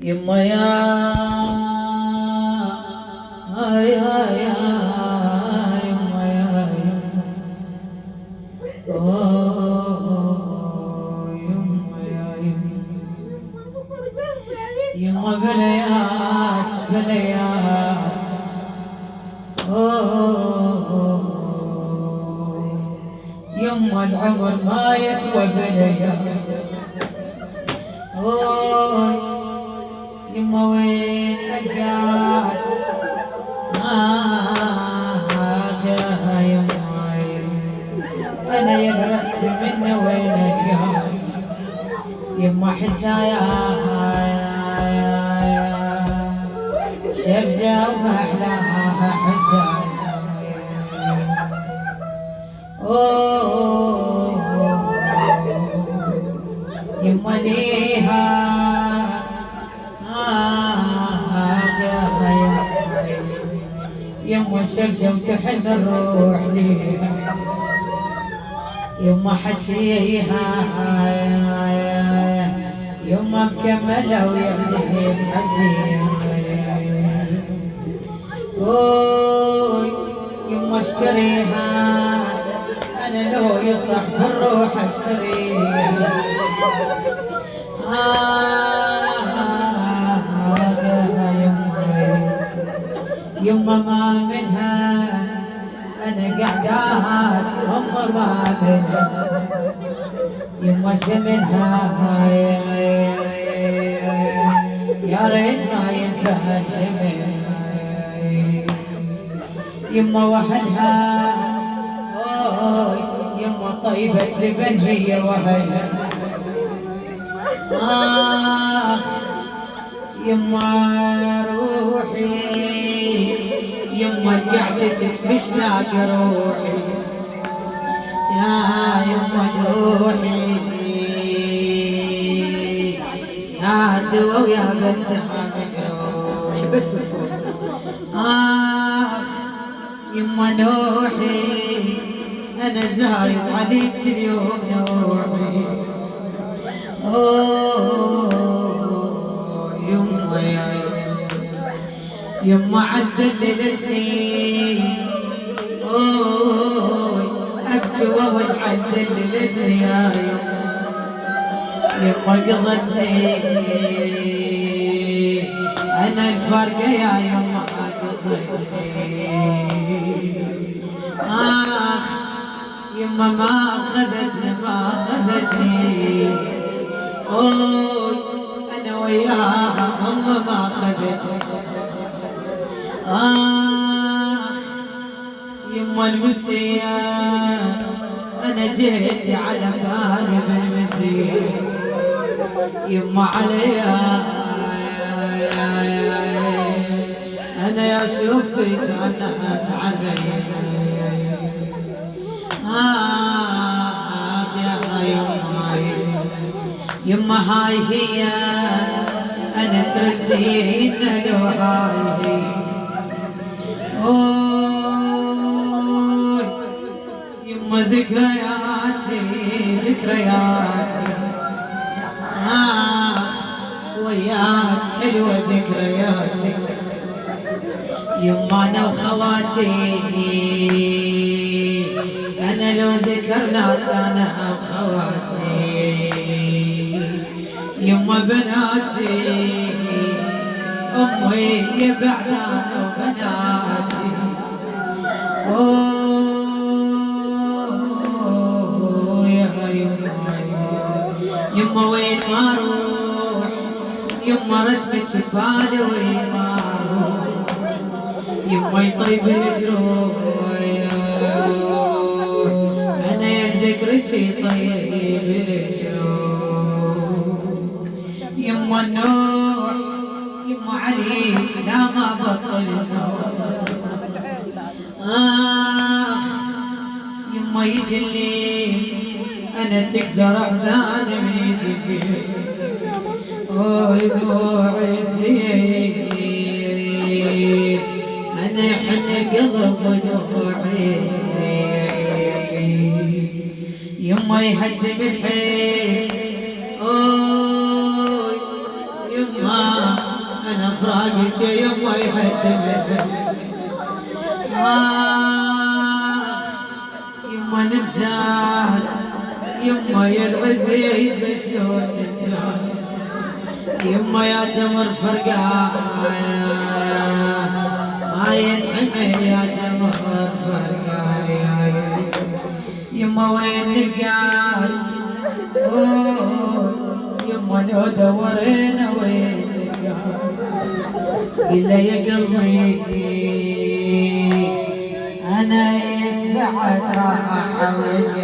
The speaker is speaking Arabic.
يما يا يما يما بليات بليات يما العمر ما يسوى بليات يما وين القات يا يما انا يبرأت منه وين القات يما حجايا شبجة وما أحلاها حجايا يما ليها يما شبجة وتحن الروح ليها يما حجيها يما مكملة ويعجب حجيها يما اشتريها انا لو يصح بالروح اشتريها يما ما منها انا قعدات يما ما منها يما شملها يا ريت ما ينفع شملها يما وهلها يما طيبة لبن هي وهلها يما روحي يما قعدتك مشتاق روحي يا يما جروحي يا دوا ويا بلسمة مجروحي بس الصوت يما نوحي انا زايد عليك اليوم نوحي يما يما عدللتني ابكي واول عدللتني يا يما قضتني انا الفرقه يا يما قضتني يما ما اخذتني انا وياها اما ما اخذتني يما المسيا انا جيت على بالي بالمسيا يما عليا انا يا شفتك عنحت علي يما هاي هي انا تردين لو هاي يما ذكرياتي وياك حلوة ذكرياتي يما انا وخواتي انا لو ذكرناك انا وخواتي يما بناتي امي يا بعدان وبناتي يا يما وين ما اروح يما رسمك ببالي وين ما اروح يما يطيب الجروح انا يا ذكرك يطيب الجروح يما النوح يما عليك لا ما بطل النوح يما يجي الليل انا تقدر احزان من يجي فيه دموعي الزين انا يحن القلب ودموعي الزين يما يهدم الحيل يما قلت يا يما يهدمك يما ننساك يما يا العزيزة شلون ننساك يما يا جمر فرقايا ينعمي يا جمر فرقايا يما وين نلقاك يما لو دورينا وين نلقاك إلا يا قلبي أنا يسبحت راح أحوي